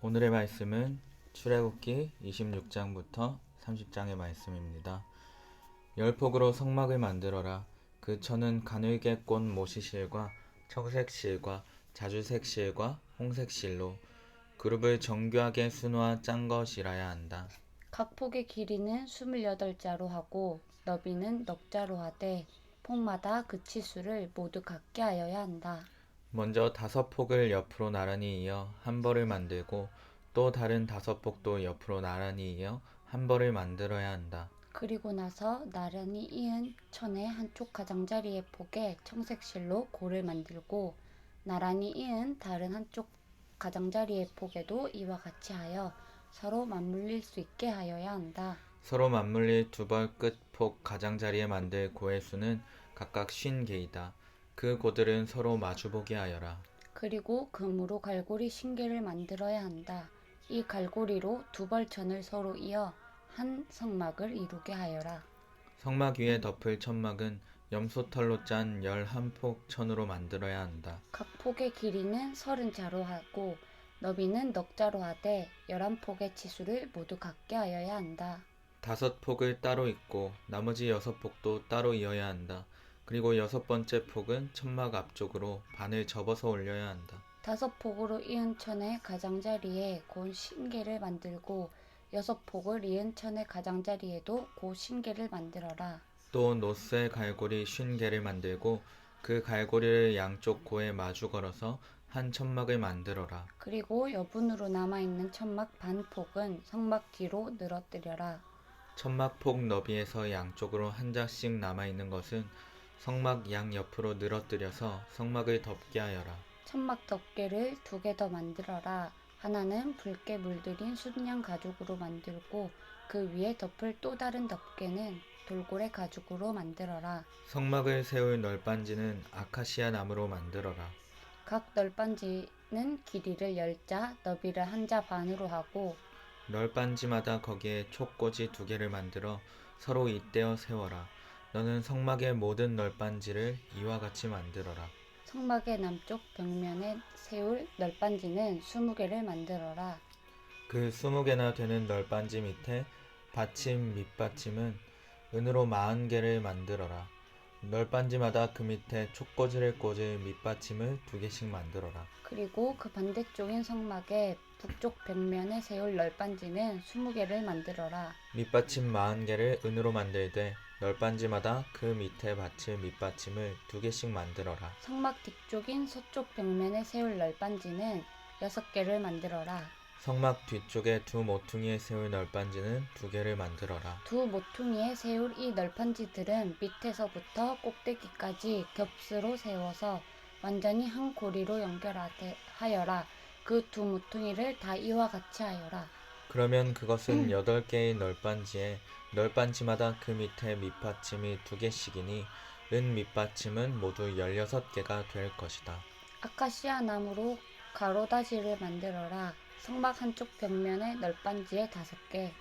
오늘의 말씀은 출애굽기 26장부터 30장의 말씀입니다. 열폭으로 성막을 만들어라. 그 천은 가늘게 꼰 모시실과 청색실과 자주색실과 홍색실로 그룹을 정교하게 수놓아 짠 것이라야 한다. 각 폭의 길이는 28자로 하고 너비는 넉자로 하되 폭마다 그 치수를 모두 같게 하여야 한다. 먼저 5폭을 옆으로 나란히 이어 한 벌을 만들고 또 다른 5폭도 옆으로 나란히 이어 한 벌을 만들어야 한다. 그리고 나서 나란히 이은 천의 한쪽 가장자리의 폭에 청색실로 고를 만들고 나란히 이은 다른 한쪽 가장자리의 폭에도 이와 같이 하여 서로 맞물릴 수 있게 하여야 한다. 서로 맞물릴 두 벌 끝 폭 가장자리에 만들 고의 수는 각각 50개이다. 그 고들은 서로 마주보게 하여라. 그리고 금으로 갈고리 신개를 만들어야 한다. 이 갈고리로 두 벌천을 서로 이어 한 성막을 이루게 하여라. 성막 위에 덮을 천막은 염소털로 짠 11폭 천으로 만들어야 한다. 각 폭의 길이는 30자로 하고 너비는 넉자로 하되 11폭의 치수를 모두 같게 하여야 한다. 5폭을 따로 잇고 나머지 6폭도 따로 이어야 한다. 그리고 6번째 폭은 천막 앞쪽으로 반을 접어서 올려야 한다. 5폭으로 이은 천의 가장자리에 곧 신개를 만들고 6폭을 이은 천의 가장자리에도 곧 신개를 만들어라. 또 노쇠 갈고리 50개를 만들고 그 갈고리를 양쪽 고에 마주 걸어서 한 천막을 만들어라. 그리고 여분으로 남아있는 천막 반폭은 성막 뒤로 늘어뜨려라. 천막 폭 너비에서 양쪽으로 한 자씩 남아있는 것은 성막 양 옆으로 늘어뜨려서 성막을 덮게 하여라. 천막 덮개를 2개 더 만들어라. 하나는 붉게 물들인 순양 가죽으로 만들고 그 위에 덮을 또 다른 덮개는 돌고래 가죽으로 만들어라. 성막을 세울 널빤지는 아카시아 나무로 만들어라. 각 널빤지는 길이를 10자, 너비를 1자 반으로 하고 널빤지마다 거기에 촉꽂이 2개를 만들어 서로 잇대어 세워라. 너는 성막의 모든 널빤지를 이와 같이 만들어라. 성막의 남쪽 벽면에 세울 널빤지는 20개를 만들어라. 그 20개나 되는 널빤지 밑에 받침 밑받침은 은으로 40개를 만들어라. 널빤지마다 그 밑에 촉꽂이를 꽂을 밑받침을 2개씩 만들어라. 그리고 그 반대쪽인 성막의 북쪽 벽면에 세울 널빤지는 20개를 만들어라. 밑받침 40개를 은으로 만들되 널빤지마다 그 밑에 받칠 밑받침을 2개씩 만들어라. 성막 뒤쪽인 서쪽 벽면에 세울 널빤지는 6개를 만들어라. 성막 뒤쪽에 두 모퉁이에 세울 널빤지는 2개를 만들어라. 두 모퉁이에 세울 이 널빤지들은 밑에서부터 꼭대기까지 겹스로 세워서 완전히 한 고리로 연결하여라. 그 두 모퉁이를 다 이와 같이 하여라. 그러면 그것은 8개의 널빤지에 널빤지마다 그 밑에 밑받침이 2개씩이니 은 밑받침은 모두 16개가 될 것이다. 아카시아 나무로 가로다지를 만들어라. 성막 한쪽 벽면에 널빤지에 5개,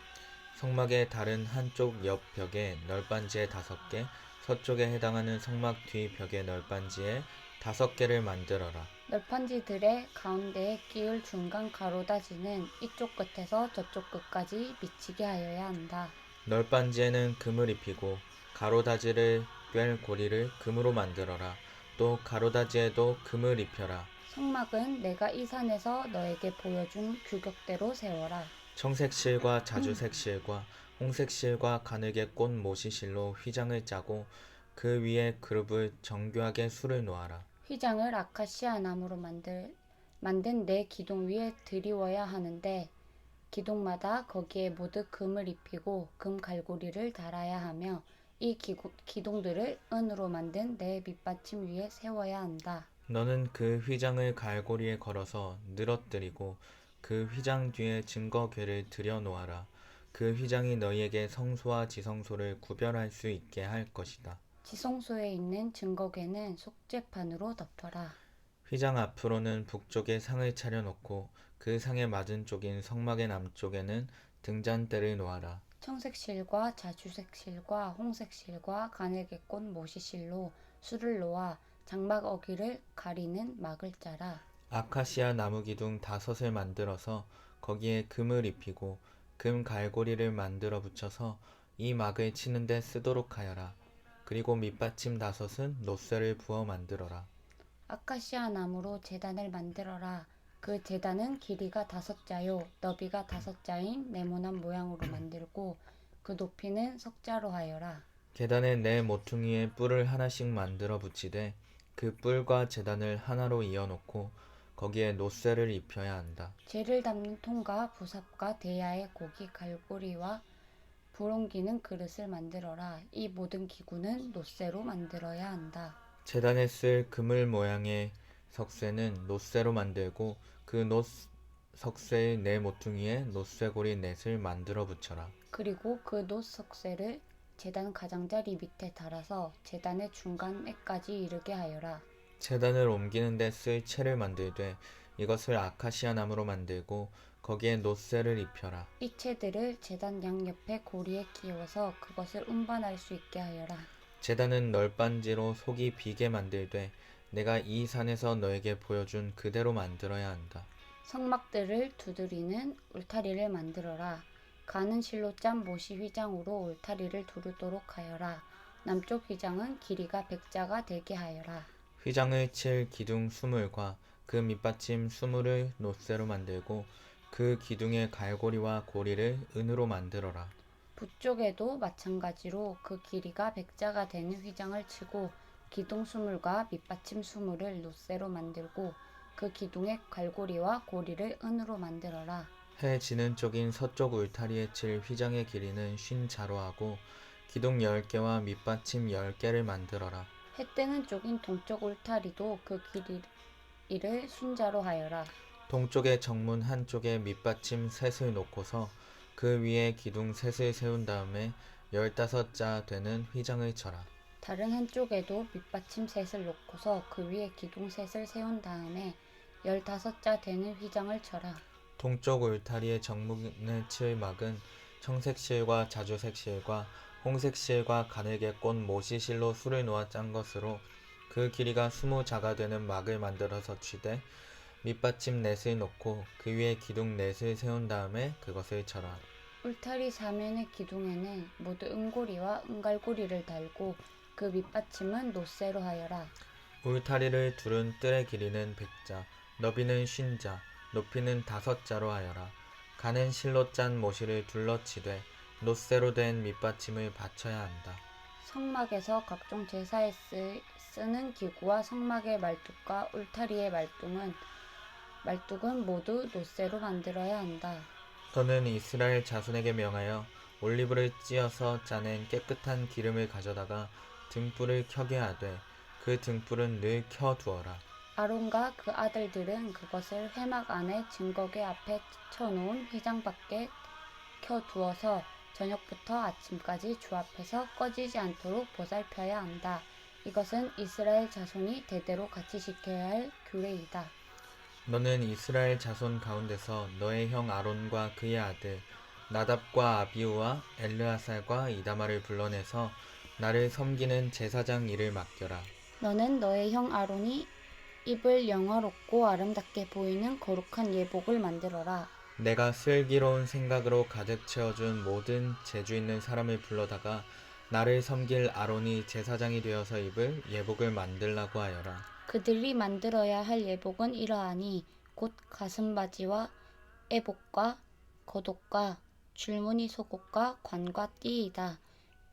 성막의 다른 한쪽 옆 벽에 널빤지에 5개, 서쪽에 해당하는 성막 뒤 벽의 널빤지에 5개를 만들어라. 널판지들의 가운데에 끼울 중간 가로다지는 이쪽 끝에서 저쪽 끝까지 미치게 하여야 한다. 널빤지에는 금을 입히고 가로다지를 꿰 고리를 금으로 만들어라. 또 가로다지에도 금을 입혀라. 성막은 내가 이 산에서 너에게 보여준 규격대로 세워라. 청색실과 자주색실과 홍색실과 가늘게 꼰 모시실로 휘장을 짜고 그 위에 그룹을 정교하게 수를 놓아라. 휘장을 아카시아 나무로 만든 네 기둥 위에 드리워야 하는데 기둥마다 거기에 모두 금을 입히고 금 갈고리를 달아야 하며 이 기둥들을 은으로 만든 네 밑받침 위에 세워야 한다. 너는 그 휘장을 갈고리에 걸어서 늘어뜨리고 그 휘장 뒤에 증거궤를 들여 놓아라. 그 휘장이 너희에게 성소와 지성소를 구별할 수 있게 할 것이다. 지성소에 있는 증거궤는 속죄판으로 덮어라. 휘장 앞으로는 북쪽에 상을 차려놓고 그 상의 맞은 쪽인 성막의 남쪽에는 등잔대를 놓아라. 청색실과 자주색실과 홍색실과 가늘게 꼰 모시실로 수를 놓아 장막 어기를 가리는 막을 짜라. 아카시아 나무 기둥 5을 만들어서 거기에 금을 입히고 금 갈고리를 만들어 붙여서 이 막을 치는 데 쓰도록 하여라. 그리고 밑받침 5은 놋쇠를 부어 만들어라. 아카시아 나무로 제단을 만들어라. 그 제단은 길이가 5자요 너비가 5자인 네모난 모양으로 만들고 그 높이는 석자로 하여라. 제단의 네 모퉁이에 뿔을 하나씩 만들어 붙이되 그 뿔과 제단을 하나로 이어놓고 거기에 놋쇠를 입혀야 한다. 재를 담는 통과 부삽과 대야의 고기 갈고리와 불 옮기는 그릇을 만들어라. 이 모든 기구는 놋쇠로 만들어야 한다. 제단에 쓸 그물 모양의 석쇠는 놋쇠로 만들고 그 석쇠의 네 모퉁이에 놋쇠고리 넷을 만들어 붙여라. 그리고 그 놋석쇠를 제단 가장자리 밑에 달아서 제단의 중간에까지 이르게 하여라. 제단을 옮기는 데 쓸 채를 만들되 이것을 아카시아 나무로 만들고 거기에 놋쇠를 입혀라. 이 채들을 제단 양옆에 고리에 끼워서 그것을 운반할 수 있게 하여라. 제단은 널빤지로 속이 비게 만들되 내가 이 산에서 너에게 보여준 그대로 만들어야 한다. 성막들을 두드리는 울타리를 만들어라. 가는 실로 짠 모시 휘장으로 울타리를 두르도록 하여라. 남쪽 휘장은 길이가 100자가 되게 하여라. 휘장을 칠 기둥 20과 그 밑받침 20을 놋쇠로 만들고 그 기둥의 갈고리와 고리를 은으로 만들어라. 북쪽에도 마찬가지로 그 길이가 100자가 되는 휘장을 치고 기둥 20과 밑받침 20을 놋쇠로 만들고 그 기둥의 갈고리와 고리를 은으로 만들어라. 해 지는 쪽인 서쪽 울타리에 칠 휘장의 길이는 50자로 하고 기둥 10개와 밑받침 10개를 만들어라. 해 뜨는 쪽인 동쪽 울타리도 그 길이를 순자로 하여라. 동쪽의 정문 한쪽에 밑받침 셋을 놓고서 그 위에 기둥 셋을 세운 다음에 15자 되는 휘장을 쳐라. 다른 한쪽에도 밑받침 셋을 놓고서 그 위에 기둥 셋을 세운 다음에 15자 되는 휘장을 쳐라. 동쪽 울타리의 정문에 칠 막은 청색실과 자주색실과 홍색실과 가늘게 꼰 모시실로 술을 놓아 짠 것으로 그 길이가 20자가 되는 막을 만들어서 치되 밑받침 넷을 놓고 그 위에 기둥 넷을 세운 다음에 그것을 쳐라. 울타리 사면의 기둥에는 모두 은고리와 은갈고리를 달고 그 밑받침은 놋쇠로 하여라. 울타리를 두른 뜰의 길이는 100자, 너비는 50자, 높이는 5자로 하여라. 가는 실로 짠 모시를 둘러치되 놋쇠로 된 밑받침을 받쳐야 한다. 성막에서 각종 제사에 쓰는 기구와 성막의 말뚝과 울타리의 말뚝은 모두 놋쇠로 만들어야 한다. 너는 이스라엘 자손에게 명하여 올리브를 찧어서 짜낸 깨끗한 기름을 가져다가 등불을 켜게 하되 그 등불은 늘 켜두어라. 아론과 그 아들들은 그것을 회막 안에 증거궤 앞에 쳐놓은 휘장 밖에 켜두어서 저녁부터 아침까지 주 앞에서 꺼지지 않도록 보살펴야 한다. 이것은 이스라엘 자손이 대대로 같이 지켜야 할 규례이다. 너는 이스라엘 자손 가운데서 너의 형 아론과 그의 아들 나답과 아비우와 엘르아살과 이다마를 불러내서 나를 섬기는 제사장 일을 맡겨라. 너는 너의 형 아론이 입을 영화롭고 아름답게 보이는 거룩한 예복을 만들어라. 내가 슬기로운 생각으로 가득 채워준 모든 재주 있는 사람을 불러다가 나를 섬길 아론이 제사장이 되어서 입을 예복을 만들라고 하여라. 그들이 만들어야 할 예복은 이러하니 곧 가슴바지와 애복과 겉옷과 줄무늬 속옷과 관과 띠이다.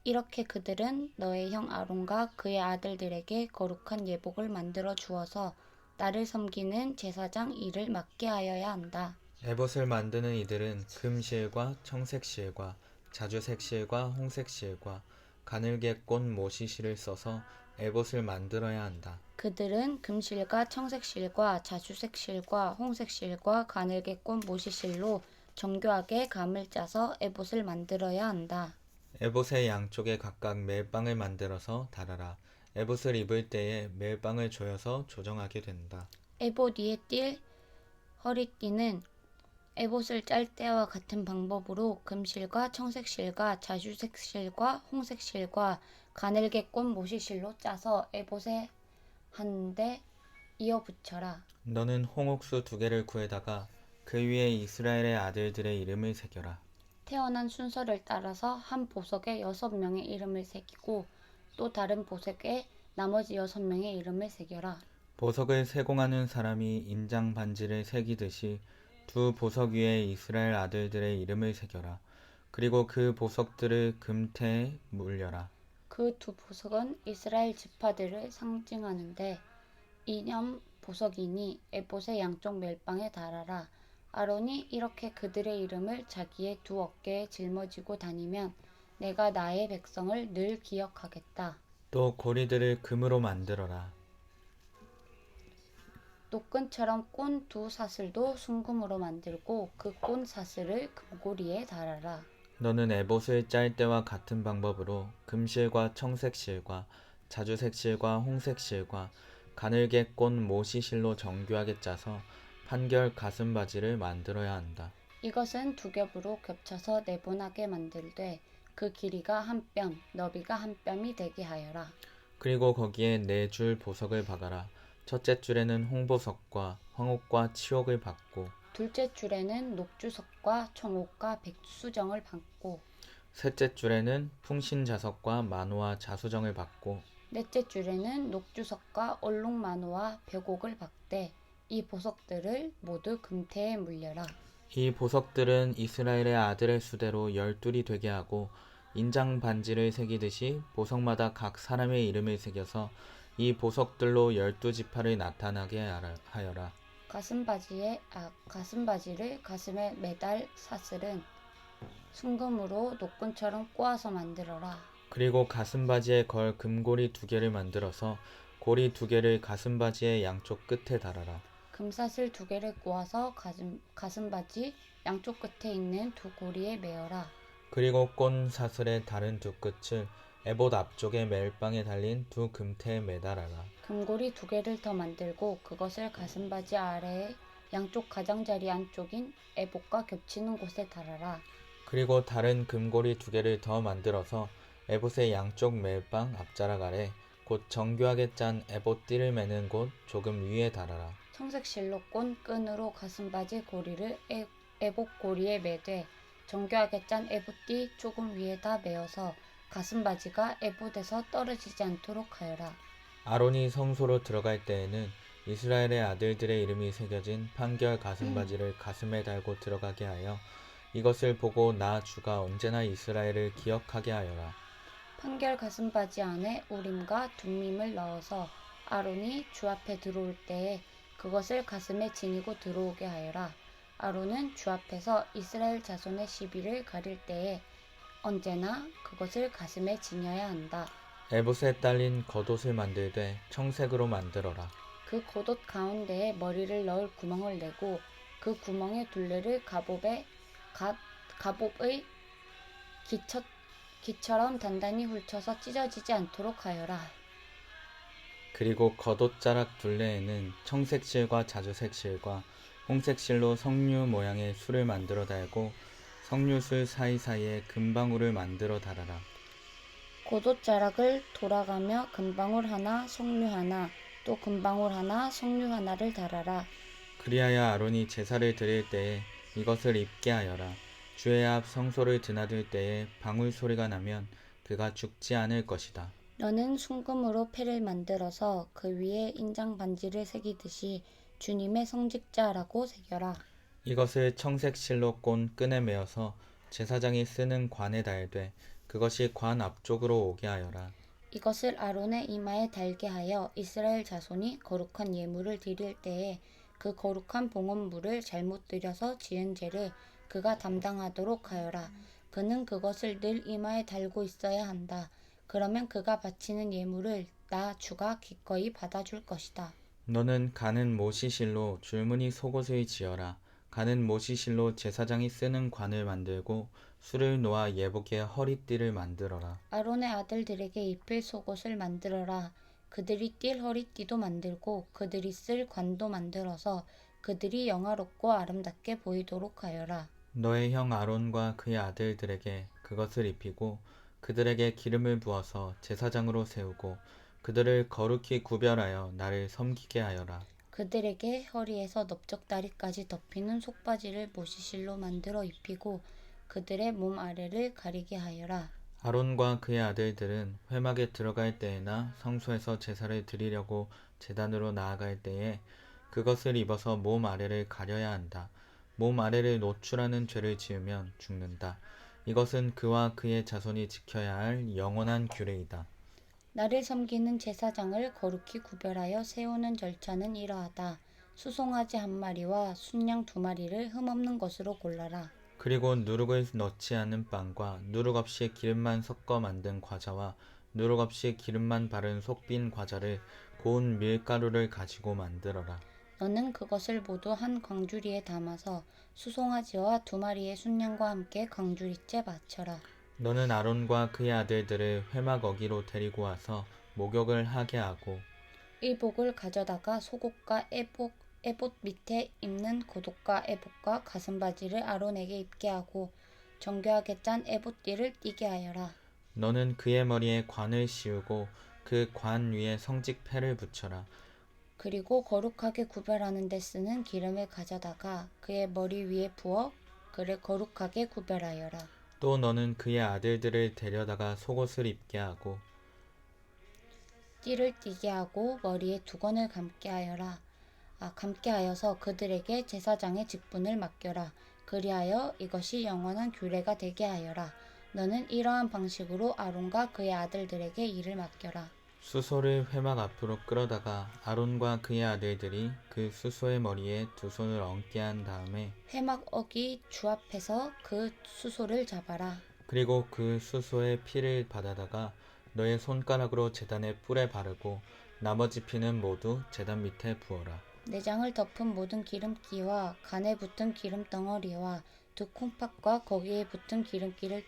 이렇게 그들은 너의 형 아론과 그의 아들들에게 거룩한 예복을 만들어 주어서 나를 섬기는 제사장 일을 맡게 하여야 한다. 에봇을 만드는 이들은 금실과 청색실과 자주색실과 홍색실과 가늘게 꼰 모시실을 써서 에봇을 만들어야 한다. 그들은 금실과 청색실과 자주색실과 홍색실과 가늘게 꼰 모시실로 정교하게 감을 짜서 에봇을 만들어야 한다. 에봇의 양쪽에 각각 멜빵을 만들어서 달아라. 에봇을 입을 때에 멜빵을 조여서 조정하게 된다. 에봇 위에 띌 허리띠는 에봇을 짤 때와 같은 방법으로 금실과 청색실과 자주색실과 홍색실과 가늘게 꼰 모시실로 짜서 에봇에 한데 이어 붙여라. 너는 홍옥수 2개를 구해다가 그 위에 이스라엘의 아들들의 이름을 새겨라. 태어난 순서를 따라서 한 보석에 6명의 이름을 새기고 또 다른 보석에 나머지 6명의 이름을 새겨라. 보석을 세공하는 사람이 인장 반지를 새기듯이 두 보석 위에 이스라엘 아들들의 이름을 새겨라. 그리고 그 보석들을 금태에 물려라. 그 두 보석은 이스라엘 지파들을 상징하는데 이념 보석이니 에봇의 양쪽 멜빵에 달아라. 아론이 이렇게 그들의 이름을 자기의 두 어깨에 짊어지고 다니면 내가 나의 백성을 늘 기억하겠다. 또 고리들을 금으로 만들어라. 노끈처럼 꼰 두 사슬도 순금으로 만들고 그 꼰 사슬을 금고리에 달아라. 너는 에봇을 짤 때와 같은 방법으로 금실과 청색실과 자주색실과 홍색실과 가늘게 꼰 모시실로 정교하게 짜서 판결 가슴바지를 만들어야 한다. 이것은 두 겹으로 겹쳐서 네모나게 만들되 그 길이가 한 뼘, 너비가 한 뼘이 되게 하여라. 그리고 거기에 4줄 보석을 박아라. 첫째 줄에는 홍보석과 황옥과 치옥을 박고 둘째 줄에는 녹주석과 청옥과 백수정을 박고 셋째 줄에는 풍신자석과 만호와 자수정을 박고 넷째 줄에는 녹주석과 얼룩만호와 벽옥을 박되 이 보석들을 모두 금태에 물려라. 이 보석들은 이스라엘의 아들의 수대로 12이 되게 하고 인장 반지를 새기듯이 보석마다 각 사람의 이름을 새겨서 이 보석들로 12지파를 나타나게 하여라. 가슴바지를 가슴에 매달 사슬은 순금으로 노끈처럼 꼬아서 만들어라. 그리고 가슴바지에 걸 금고리 2개를 만들어서 고리 2개를 가슴바지의 양쪽 끝에 달아라. 금사슬 2개를 꼬아서 가슴바지 양쪽 끝에 있는 두 고리에 매어라. 그리고 꼰 사슬의 다른 두 끝을 에봇 앞쪽의 멜빵에 달린 두 금태에 매달아라. 금고리 2개를 더 만들고 그것을 가슴바지 아래의 양쪽 가장자리 안쪽인 에봇과 겹치는 곳에 달아라. 그리고 다른 금고리 2개를 더 만들어서 에봇의 양쪽 멜빵 앞자락 아래 곧 정교하게 짠 에봇 띠를 매는 곳 조금 위에 달아라. 청색실로 꼰 끈으로 가슴바지 고리를 에봇 고리에 매되 정교하게 짠 에봇띠 조금 위에다 매어서 가슴바지가 에봇에서 떨어지지 않도록 하여라. 아론이 성소로 들어갈 때에는 이스라엘의 아들들의 이름이 새겨진 판결 가슴바지를 가슴에 달고 들어가게 하여 이것을 보고 나 주가 언제나 이스라엘을 기억하게 하여라. 판결 가슴바지 안에 우림과 둠밈을 넣어서 아론이 주 앞에 들어올 때에 그것을 가슴에 지니고 들어오게 하여라. 아론은 주 앞에서 이스라엘 자손의 시비를 가릴 때에 언제나 그것을 가슴에 지녀야 한다. 에봇에 딸린 겉옷을 만들되 청색으로 만들어라. 그 겉옷 가운데에 머리를 넣을 구멍을 내고 그 구멍의 둘레를 갑옷의 기처럼 단단히 훑쳐서 찢어지지 않도록 하여라. 그리고 겉옷자락 둘레에는 청색실과 자주색실과 홍색실로 석류 모양의 술을 만들어 달고 석류술 사이사이에 금방울을 만들어 달아라. 겉옷자락을 돌아가며 금방울 하나, 석류 하나, 또 금방울 하나, 석류 하나를 달아라. 그리하여 아론이 제사를 드릴 때에 이것을 입게 하여라. 주의 앞 성소를 드나들 때에 방울 소리가 나면 그가 죽지 않을 것이다. 너는 순금으로 패를 만들어서 그 위에 인장 반지를 새기듯이 주님의 성직자라고 새겨라. 이것을 청색 실로 꼰 끈에 매어서 제사장이 쓰는 관에 달되 그것이 관 앞쪽으로 오게 하여라. 이것을 아론의 이마에 달게 하여 이스라엘 자손이 거룩한 예물을 드릴 때에 그 거룩한 봉헌물을 잘못 드려서 지은 죄를 그가 담당하도록 하여라. 그는 그것을 늘 이마에 달고 있어야 한다. 그러면 그가 바치는 예물을 나 주가 기꺼이 받아줄 것이다. 너는 가는 모시실로 줄무늬 속옷을 지어라. 가는 모시실로 제사장이 쓰는 관을 만들고 술을 놓아 예복의 허리띠를 만들어라. 아론의 아들들에게 입힐 속옷을 만들어라. 그들이 띌 허리띠도 만들고 그들이 쓸 관도 만들어서 그들이 영화롭고 아름답게 보이도록 하여라. 너의 형 아론과 그의 아들들에게 그것을 입히고 그들에게 기름을 부어서 제사장으로 세우고 그들을 거룩히 구별하여 나를 섬기게 하여라. 그들에게 허리에서 넓적다리까지 덮이는 속바지를 모시실로 만들어 입히고 그들의 몸 아래를 가리게 하여라. 아론과 그의 아들들은 회막에 들어갈 때에나 성소에서 제사를 드리려고 제단으로 나아갈 때에 그것을 입어서 몸 아래를 가려야 한다. 몸 아래를 노출하는 죄를 지으면 죽는다. 이것은 그와 그의 자손이 지켜야 할 영원한 규례이다. 나를 섬기는 제사장을 거룩히 구별하여 세우는 절차는 이러하다. 수송아지 한 마리와 순양 두 마리를 흠없는 것으로 골라라. 그리고 누룩을 넣지 않은 빵과 누룩 없이 기름만 섞어 만든 과자와 누룩 없이 기름만 바른 속빈 과자를 고운 밀가루를 가지고 만들어라. 너는 그것을 모두 한 광주리에 담아서 수송아지와 두 마리의 순양과 함께 광주리째 바쳐라. 너는 아론과 그의 아들들을 회막 어기로 데리고 와서 목욕을 하게 하고 일복을 가져다가 속옷과 에봇 밑에 입는 겉옷과 에봇과 가슴바지를 아론에게 입게 하고 정교하게 짠 에봇띠를 띠게 하여라. 너는 그의 머리에 관을 씌우고 그 관 위에 성직패를 붙여라. 그리고 거룩하게 구별하는 데 쓰는 기름을 가져다가 그의 머리 위에 부어 그를 거룩하게 구별하여라. 또 너는 그의 아들들을 데려다가 속옷을 입게 하고 띠를 띠게 하고 머리에 두건을 감게 하여서 그들에게 제사장의 직분을 맡겨라. 그리하여 이것이 영원한 규례가 되게 하여라. 너는 이러한 방식으로 아론과 그의 아들들에게 일을 맡겨라. 수소를 회막 앞으로 끌어다가 아론과 그의 아들들이 그 수소의 머리에 두 손을 얹게 한 다음에 회막 어기 주 앞에서 그 수소를 잡아라. 그리고 그 수소의 피를 받아다가 너의 손가락으로 제단의 뿔에 바르고 나머지 피는 모두 제단 밑에 부어라. 내장을 덮은 모든 기름기와 간에 붙은 기름덩어리와 두 콩팥과 거기에 붙은 기름기를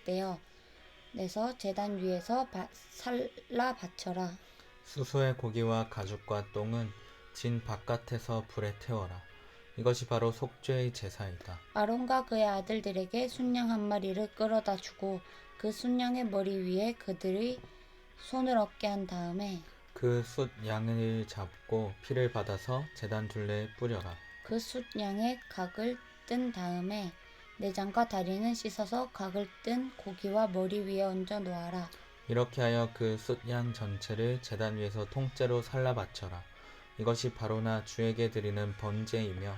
내서 제단 위에서 살라 바쳐라. 수소의 고기와 가죽과 똥은 진 바깥에서 불에 태워라. 이것이 바로 속죄의 제사이다. 아론과 그의 아들들에게 순양 한 마리를 끌어다 주고 그 순양의 머리 위에 그들의 손을 얹게 한 다음에 그 숫 양을 잡고 피를 받아서 제단 둘레에 뿌려라. 그 숫양의 각을 뜬 다음에 내장과 다리는 씻어서 각을 뜬 고기와 머리 위에 얹어 놓아라. 이렇게 하여 그 숫 양 전체를 제단 위에서 통째로 살라 바쳐라. 이것이 바로 나 주에게 드리는 번제이며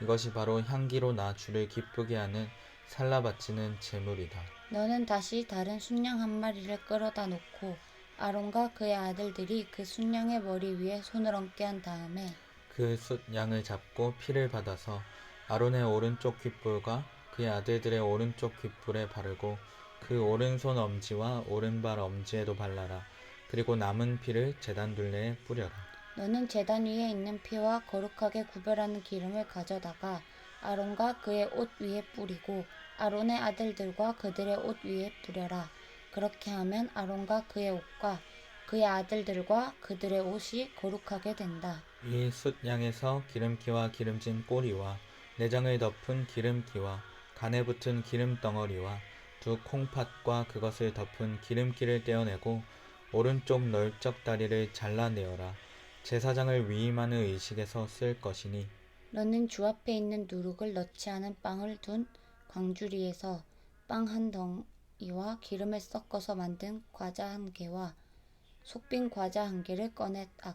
이것이 바로 향기로 나 주를 기쁘게 하는 살라 바치는 제물이다. 너는 다시 다른 순양 한 마리를 끌어다 놓고 아론과 그의 아들들이 그 순양의 머리 위에 손을 얹게 한 다음에 그 숫 양을 잡고 피를 받아서 아론의 오른쪽 귓불과 그의 아들들의 오른쪽 귓불에 바르고 그 오른손 엄지와 오른발 엄지에도 발라라. 그리고 남은 피를 제단 둘레에 뿌려라. 너는 제단 위에 있는 피와 거룩하게 구별하는 기름을 가져다가 아론과 그의 옷 위에 뿌리고 아론의 아들들과 그들의 옷 위에 뿌려라. 그렇게 하면 아론과 그의 옷과 그의 아들들과 그들의 옷이 거룩하게 된다. 이 숫 양에서 기름기와 기름진 꼬리와 내장을 덮은 기름기와 간에 붙은 기름 덩어리와 두 콩팥과 그것을 덮은 기름기를 떼어내고 오른쪽 널쩍 다리를 잘라내어라. 제사장을 위임하는 의식에서 쓸 것이니 너는 주 앞에 있는 누룩을 넣지 않은 빵을 둔 광주리에서 빵 한 덩이와 기름을 섞어서 만든 과자 한 개와 속빈 과자 한 개를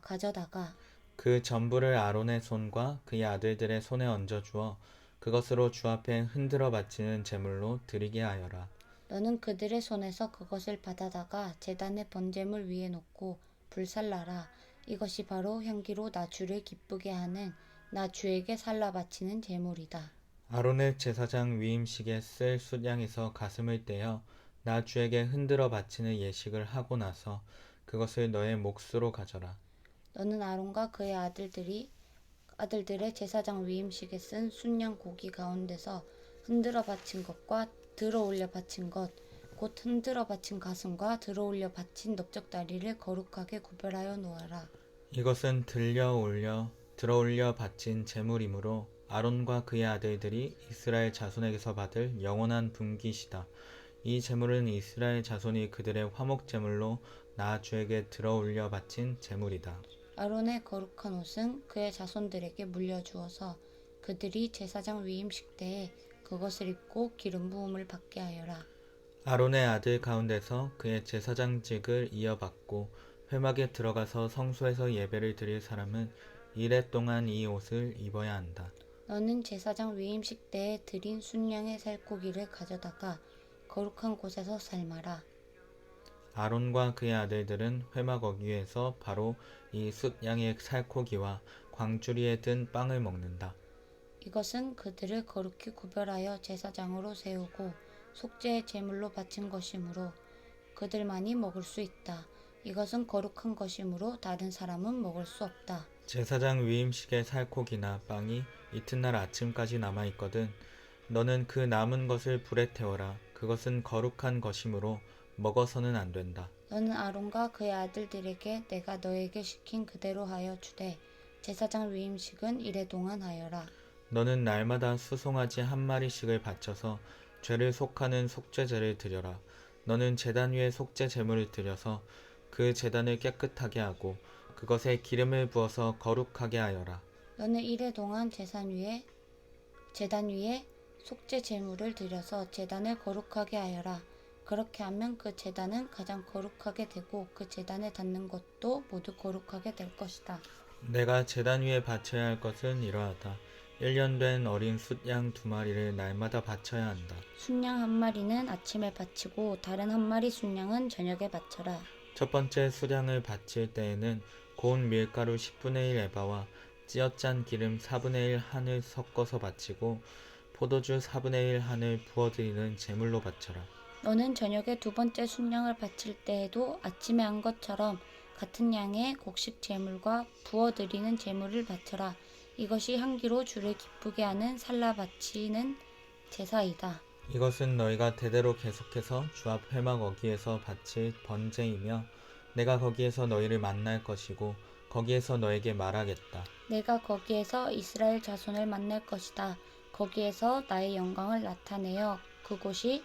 가져다가 그 전부를 아론의 손과 그의 아들들의 손에 얹어 주어 그것으로 주 앞에 흔들어 바치는 제물로 드리게 하여라. 너는 그들의 손에서 그것을 받아다가 제단의 번제물 위에 놓고 불살라라. 이것이 바로 향기로 나 주를 기쁘게 하는 나 주에게 살라 바치는 제물이다. 아론의 제사장 위임식에 쓸 숫양에서 가슴을 떼어 나 주에게 흔들어 바치는 예식을 하고 나서 그것을 너의 몫으로 가져라. 너는 아론과 그의 아들들의 제사장 위임식에 쓴 순양 고기 가운데서 흔들어 바친 것과 들어 올려 바친 것, 곧 흔들어 바친 가슴과 들어 올려 바친 넓적다리를 거룩하게 구별하여 놓아라. 이것은 들어 올려 바친 제물이므로 아론과 그의 아들들이 이스라엘 자손에게서 받을 영원한 분깃이다. 이 제물은 이스라엘 자손이 그들의 화목 제물로 나 주에게 들어 올려 바친 제물이다. 아론의 거룩한 옷은 그의 자손들에게 물려주어서 그들이 제사장 위임식 때에 그것을 입고 기름 부음을 받게 하여라. 아론의 아들 가운데서 그의 제사장직을 이어받고 회막에 들어가서 성소에서 예배를 드릴 사람은 이레 동안 이 옷을 입어야 한다. 너는 제사장 위임식 때에 드린 순양의 살코기를 가져다가 거룩한 곳에서 삶아라. 아론과 그의 아들들은 회막 어귀에서 바로 이 숫양의 살코기와 광주리에 든 빵을 먹는다. 이것은 그들을 거룩히 구별하여 제사장으로 세우고 속죄의 제물로 바친 것이므로 그들만이 먹을 수 있다. 이것은 거룩한 것이므로 다른 사람은 먹을 수 없다. 제사장 위임식의 살코기나 빵이 이튿날 아침까지 남아있거든 너는 그 남은 것을 불에 태워라. 그것은 거룩한 것이므로 먹어서는 안 된다. 너는 아론과 그의 아들들에게 내가 너에게 시킨 그대로 하여 주되 제사장 위임식은 이래 동안 하여라. 너는 날마다 수송아지 한 마리씩을 바쳐서 죄를 속하는 속죄제를 드려라. 너는 제단 위에 속죄 제물을 드려서 그 제단을 깨끗하게 하고 그것에 기름을 부어서 거룩하게 하여라. 너는 이래 동안 제단 위에 속죄 제물을 드려서 제단을 거룩하게 하여라. 그렇게 하면 그 제단은 가장 거룩하게 되고 그 제단에 닿는 것도 모두 거룩하게 될 것이다. 내가 제단 위에 바쳐야 할 것은 이러하다. 1년 된 어린 숫양 2마리를 날마다 바쳐야 한다. 순양 한 마리는 아침에 바치고 다른 한 마리 순양은 저녁에 바쳐라. 첫 번째 수량을 바칠 때에는 고운 밀가루 10분의 1 에바와 찌어짠 기름 4분의 1 한을 섞어서 바치고 포도주 4분의 1 한을 부어드리는 제물로 바쳐라. 너는 저녁에 두 번째 순양을 바칠 때에도 아침에 한 것처럼 같은 양의 곡식 제물과 부어드리는 제물을 바쳐라. 이것이 향기로 주를 기쁘게 하는 살라 바치는 제사이다. 이것은 너희가 대대로 계속해서 주 앞 회막 어귀에서 바칠 번제이며 내가 거기에서 너희를 만날 것이고 거기에서 너에게 말하겠다. 내가 거기에서 이스라엘 자손을 만날 것이다. 거기에서 나의 영광을 나타내어 그곳이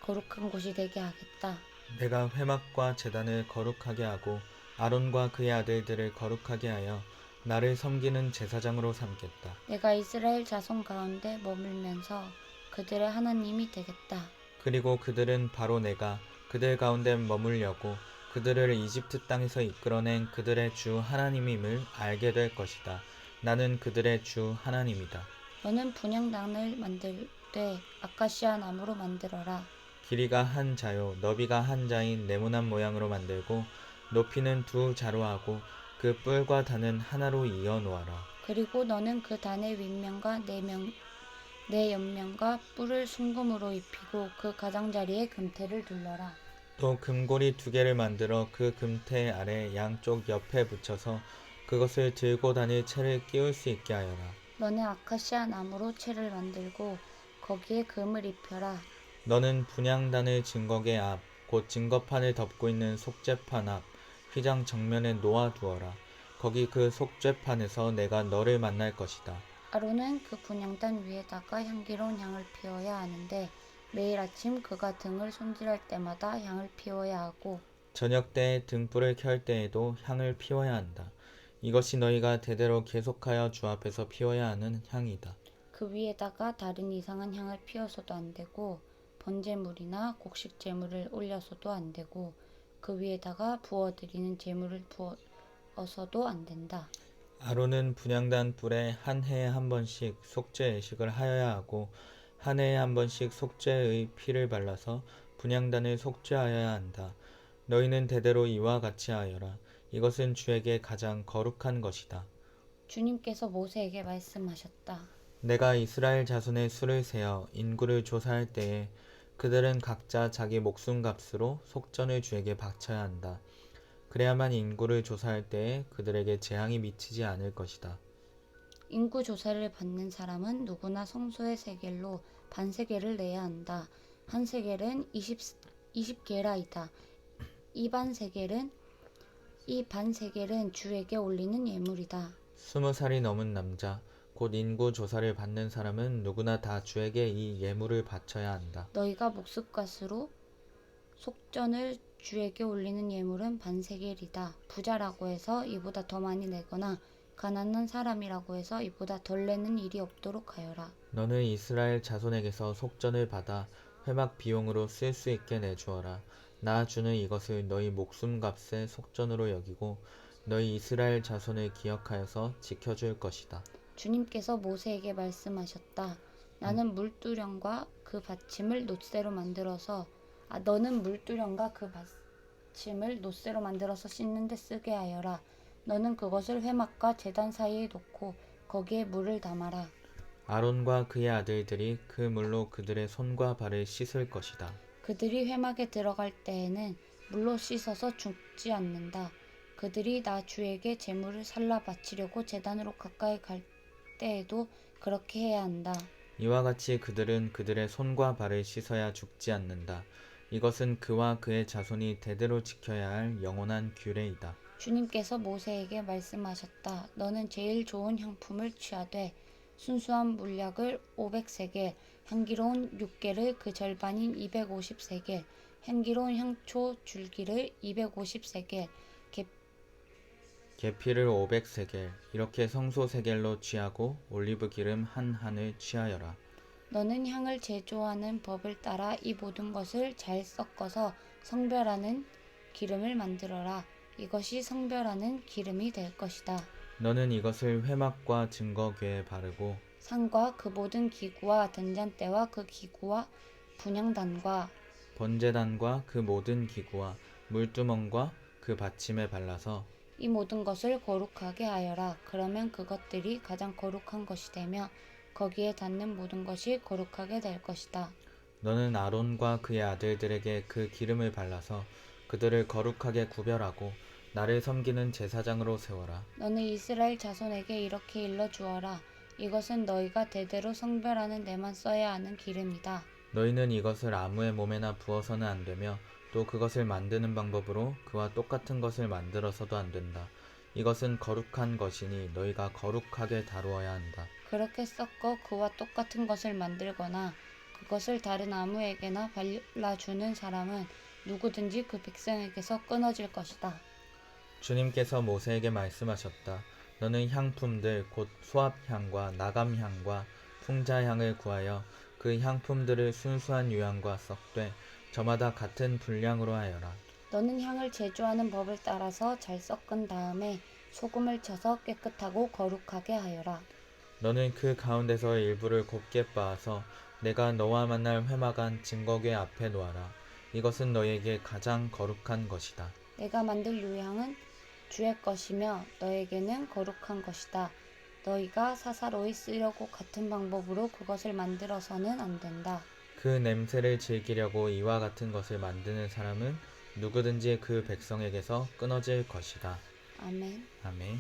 거룩한 곳이 되게 하겠다. 내가 회막과 제단을 거룩하게 하고 아론과 그의 아들들을 거룩하게 하여 나를 섬기는 제사장으로 삼겠다. 내가 이스라엘 자손 가운데 머물면서 그들의 하나님이 되겠다. 그리고 그들은 바로 내가 그들 가운데 머물려고 그들을 이집트 땅에서 이끌어낸 그들의 주 하나님임을 알게 될 것이다. 나는 그들의 주 하나님이다. 너는 분향단을 만들 때 아카시아 나무로 만들어라. 길이가 한 자요 너비가 한 자인 네모난 모양으로 만들고 높이는 2자로 하고 그 뿔과 단은 하나로 이어 놓아라. 그리고 너는 그 단의 윗면과 네 옆면과 뿔을 순금으로 입히고 그 가장자리에 금태를 둘러라. 또 금고리 2개를 만들어 그 금태 아래 양쪽 옆에 붙여서 그것을 들고 다닐 채를 끼울 수 있게 하여라. 너는 아카시아 나무로 채를 만들고 거기에 금을 입혀라. 너는 분향단을 증거계 앞 곧 증거판을 덮고 있는 속죄판 앞 휘장 정면에 놓아 두어라. 거기 그 속죄판에서 내가 너를 만날 것이다. 아론은 그 분향단 위에다가 향기로운 향을 피워야 하는데 매일 아침 그가 등을 손질할 때마다 향을 피워야 하고 저녁 때 등불을 켤 때에도 향을 피워야 한다. 이것이 너희가 대대로 계속하여 주 앞에서 피워야 하는 향이다. 그 위에다가 다른 이상한 향을 피워서도 안 되고 번제물이나 곡식 제물을 올려서도 안 되고 그 위에다가 부어드리는 제물을 부어서도 안 된다. 아론은 분향단 뿔에 한 해에 한 번씩 속죄 예식을 하여야 하고 한 해에 한 번씩 속죄의 피를 발라서 분향단을 속죄하여야 한다. 너희는 대대로 이와 같이 하여라. 이것은 주에게 가장 거룩한 것이다. 주님께서 모세에게 말씀하셨다. 내가 이스라엘 자손의 수를 세어 인구를 조사할 때에 그들은 각자 자기 목숨값으로 속전을 주에게 바쳐야 한다. 그래야만 인구를 조사할 때에 그들에게 재앙이 미치지 않을 것이다. 인구 조사를 받는 사람은 누구나 성소의 세겔로 반세겔을 내야 한다. 한 세겔은 20게라이다. 이 반세겔은 주에게 올리는 예물이다. 20살이 넘은 남자, 곧 인구 조사를 받는 사람은 누구나 다 주에게 이 예물을 바쳐야 한다. 너희가 목숫가루로 속전을 주에게 올리는 예물은 반세겔이다. 부자라고 해서 이보다 더 많이 내거나 가난한 사람이라고 해서 이보다 덜 내는 일이 없도록 하여라. 너는 이스라엘 자손에게서 속전을 받아 회막 비용으로 쓸 수 있게 내주어라. 나 주는 이것을 너희 목숨값의 속전으로 여기고 너희 이스라엘 자손을 기억하여서 지켜줄 것이다. 주님께서 모세에게 말씀하셨다. 나는 물두령과 그 받침을 놋새로 만들어서 너는 물두령과 그 받침을 놋새로 만들어서 씻는 데 쓰게 하여라. 너는 그것을 회막과 제단 사이에 놓고 거기에 물을 담아라. 아론과 그의 아들들이 그 물로 그들의 손과 발을 씻을 것이다. 그들이 회막에 들어갈 때에는 물로 씻어서 죽지 않는다. 그들이 나 주에게 제물을 살라 바치려고 제단으로 가까이 갈 때에도 그렇게 해야 한다. 이와 같이 그들은 그들의 손과 발을 씻어야 죽지 않는다. 이것은 그와 그의 자손이 대대로 지켜야 할 영원한 규례이다. 주님께서 모세에게 말씀하셨다. 너는 제일 좋은 향품을 취하되 순수한 물약을 500세겔, 향기로운 육개를 그 절반인 250세겔, 향기로운 향초 줄기를 250세겔, 계피를 500세겔, 이렇게 성소세겔로 취하고 올리브 기름 한 한을 취하여라. 너는 향을 제조하는 법을 따라 이 모든 것을 잘 섞어서 성별하는 기름을 만들어라. 이것이 성별하는 기름이 될 것이다. 너는 이것을 회막과 증거궤에 바르고 상과 그 모든 기구와 된잔대와 그 기구와 분향단과 번제단과 그 모든 기구와 물두멍과 그 받침에 발라서 이 모든 것을 거룩하게 하여라. 그러면 그것들이 가장 거룩한 것이 되며 거기에 닿는 모든 것이 거룩하게 될 것이다. 너는 아론과 그의 아들들에게 그 기름을 발라서 그들을 거룩하게 구별하고 나를 섬기는 제사장으로 세워라. 너는 이스라엘 자손에게 이렇게 일러 주어라. 이것은 너희가 대대로 성별하는 데만 써야 하는 기름이다. 너희는 이것을 아무의 몸에나 부어서는 안 되며 또 그것을 만드는 방법으로 그와 똑같은 것을 만들어서도 안 된다. 이것은 거룩한 것이니 너희가 거룩하게 다루어야 한다. 그렇게 섞어 그와 똑같은 것을 만들거나 그것을 다른 아무에게나 발라주는 사람은 누구든지 그 백성에게서 끊어질 것이다. 주님께서 모세에게 말씀하셨다. 너는 향품들 곧 수압향과 나감향과 풍자향을 구하여 그 향품들을 순수한 유향과 섞되 저마다 같은 분량으로 하여라. 너는 향을 제조하는 법을 따라서 잘 섞은 다음에 소금을 쳐서 깨끗하고 거룩하게 하여라. 너는 그 가운데서 일부를 곱게 빻아서 내가 너와 만날 회막안 증거궤 앞에 놓아라. 이것은 너희에게 가장 거룩한 것이다. 내가 만들 유향은 주의 것이며 너에게는 거룩한 것이다. 너희가 사사로이 쓰려고 같은 방법으로 그것을 만들어서는 안 된다. 그 냄새를 즐기려고 이와 같은 것을 만드는 사람은 누구든지 그 백성에게서 끊어질 것이다. 아멘. 아멘.